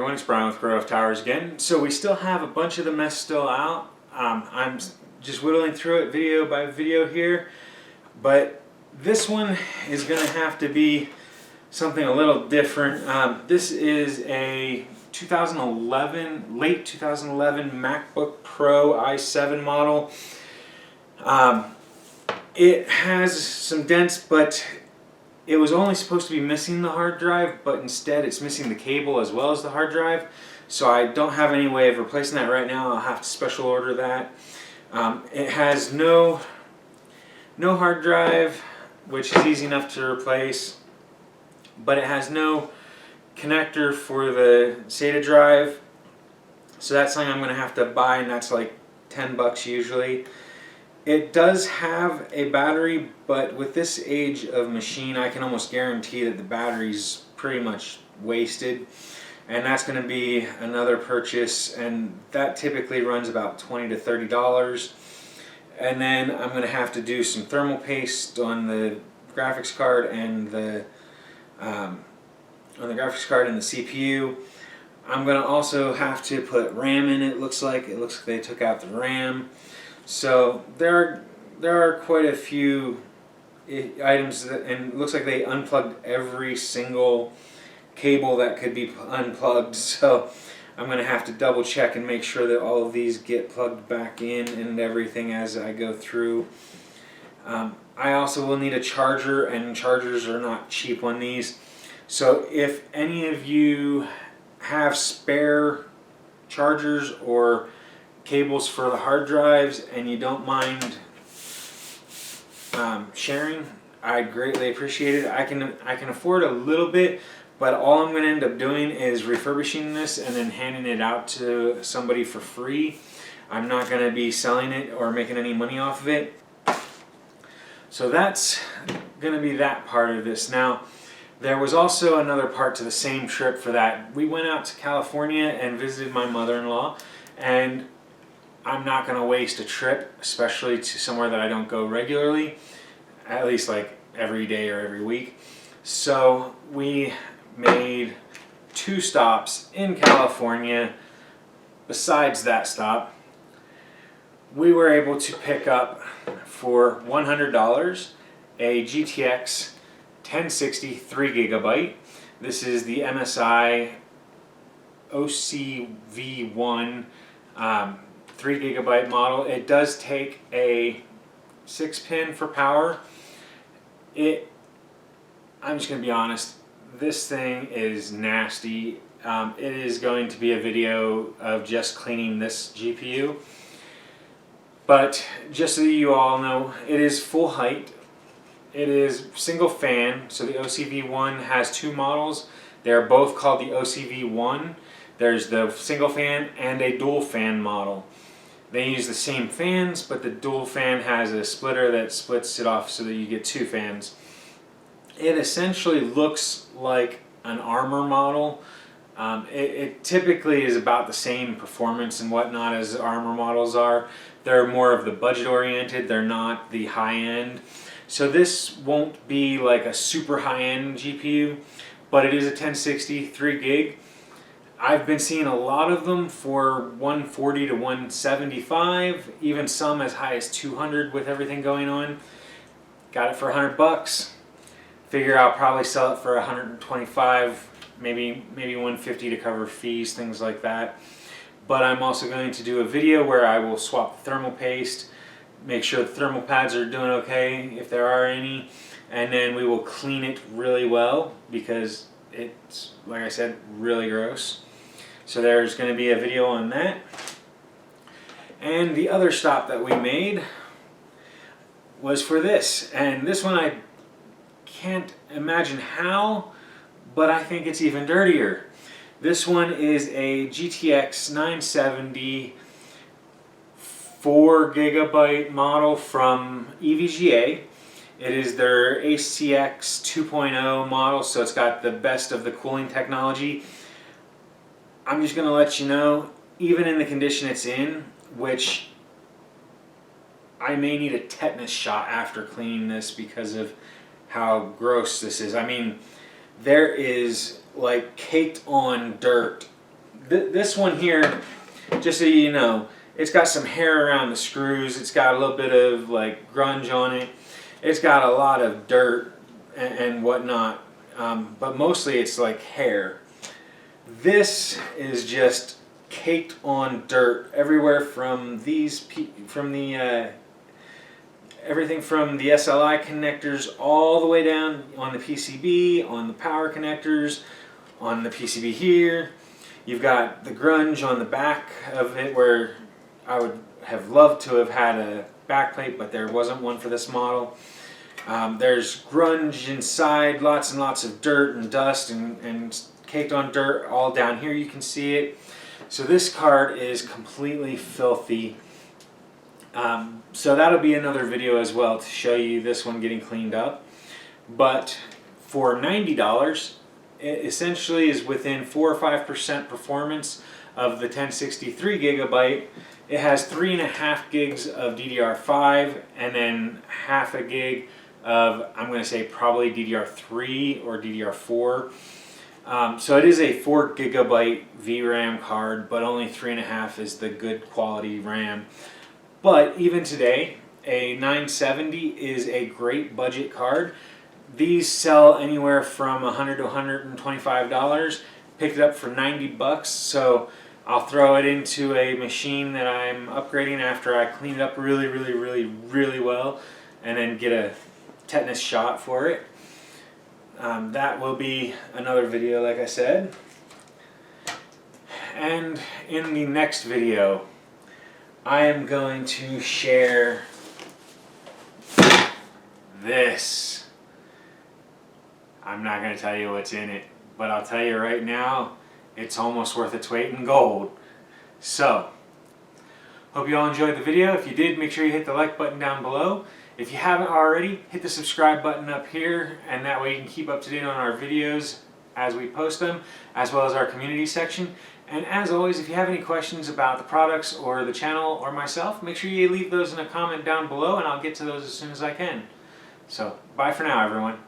everyone, it's Brian with GreyWolf Towers again. So we still have a bunch of the mess still out. I'm just whittling through it video by video here, but this one is going to have to be something a little different. This is a 2011, late 2011 MacBook Pro i7 model. It has some dents, but it was only supposed to be missing the hard drive, but instead it's missing the cable as well as the hard drive. So I don't have any way of replacing that right now. I'll have to special order that. It has no hard drive, which is easy enough to replace, but it has no connector for the SATA drive. So that's something I'm going to have to buy, and that's like 10 bucks usually. It does have a battery, but with this age of machine, I can almost guarantee that the battery's pretty much wasted. And that's going to be another purchase, and that typically runs about $20 to $30. And then I'm going to have to do some thermal paste on the graphics card and the CPU. I'm going to also have to put RAM in. It looks like they took out the RAM. So there are quite a few items that, and it looks like they unplugged every single cable that could be unplugged. So I'm going to have to double check and make sure that all of these get plugged back in and everything as I go through. I also will need a charger, and chargers are not cheap on these. So if any of you have spare chargers or cables for the hard drives and you don't mind sharing, I'd greatly appreciate it. I can afford a little bit, but all I'm going to end up doing is refurbishing this and then handing it out to somebody for free. I'm not going to be selling it or making any money off of it. So that's going to be that part of this. Now, there was also another part to the same trip for that. We went out to California and visited my mother-in-law, and I'm not going to waste a trip, especially to somewhere that I don't go regularly, at least like every day or every week. So we made 2 stops in California. Besides that stop, we were able to pick up for $100 a GTX 1060 3GB. This is the MSI OCV1 3GB model. It does take a 6-pin for power. I'm just going to be honest, this thing is nasty. It is going to be a video of just cleaning this GPU. But just so that you all know, it is full height. It is single fan, so the OCV1 has 2 models. They're both called the OCV1. There's the single fan and a dual fan model. They use the same fans, but the dual fan has a splitter that splits it off so that you get 2 fans. It essentially looks like an Armor model. It typically is about the same performance and whatnot as Armor models are. They're more of the budget oriented, they're not the high end. So this won't be like a super high end GPU, but it is a 1060 3GB. I've been seeing a lot of them for 140 to 175, even some as high as 200 with everything going on. Got it for 100 bucks. Figure I'll probably sell it for 125, maybe 150 to cover fees, things like that. But I'm also going to do a video where I will swap the thermal paste, make sure the thermal pads are doing okay if there are any, and then we will clean it really well because it's, like I said, really gross. So there's going to be a video on that. And the other stop that we made was for this. And this one I can't imagine how, but I think it's even dirtier. This one is a GTX 970 4GB model from EVGA. It is their ACX 2.0 model, so it's got the best of the cooling technology. I'm just going to let you know, even in the condition it's in, which I may need a tetanus shot after cleaning this because of how gross this is. I mean, there is like caked on dirt This one here, just so you know, it's got some hair around the screws. It's got a little bit of like grunge on it. It's got a lot of dirt and whatnot, but mostly it's like hair. This is just caked on dirt everywhere from everything from the SLI connectors all the way down on the PCB, on the power connectors, on the PCB here. You've got the grunge on the back of it, where I would have loved to have had a backplate, but there wasn't one for this model. There's grunge inside, lots and lots of dirt and dust and caked on dirt all down here. You can see it. So this card is completely filthy. So that'll be another video as well to show you this one getting cleaned up. But for $90, it essentially is within 4 or 5% performance of the 1063 gigabyte. It has 3.5 gigs of DDR5 and then half a gig of, I'm going to say probably DDR3 or DDR4. So it is a 4 gigabyte VRAM card, but only 3.5 is the good quality RAM. But even today, a 970 is a great budget card. These sell anywhere from $100 to $125. Picked it up for 90 bucks, so I'll throw it into a machine that I'm upgrading after I clean it up really well, and then get a tetanus shot for it. That will be another video, like I said. And in the next video, I am going to share this. I'm not going to tell you what's in it, but I'll tell you right now, it's almost worth its weight in gold. So, hope you all enjoyed the video. If you did, make sure you hit the like button down below. If you haven't already, hit the subscribe button up here, and that way you can keep up to date on our videos as we post them, as well as our community section. And as always, if you have any questions about the products or the channel or myself, make sure you leave those in a comment down below, and I'll get to those as soon as I can. So, bye for now, everyone.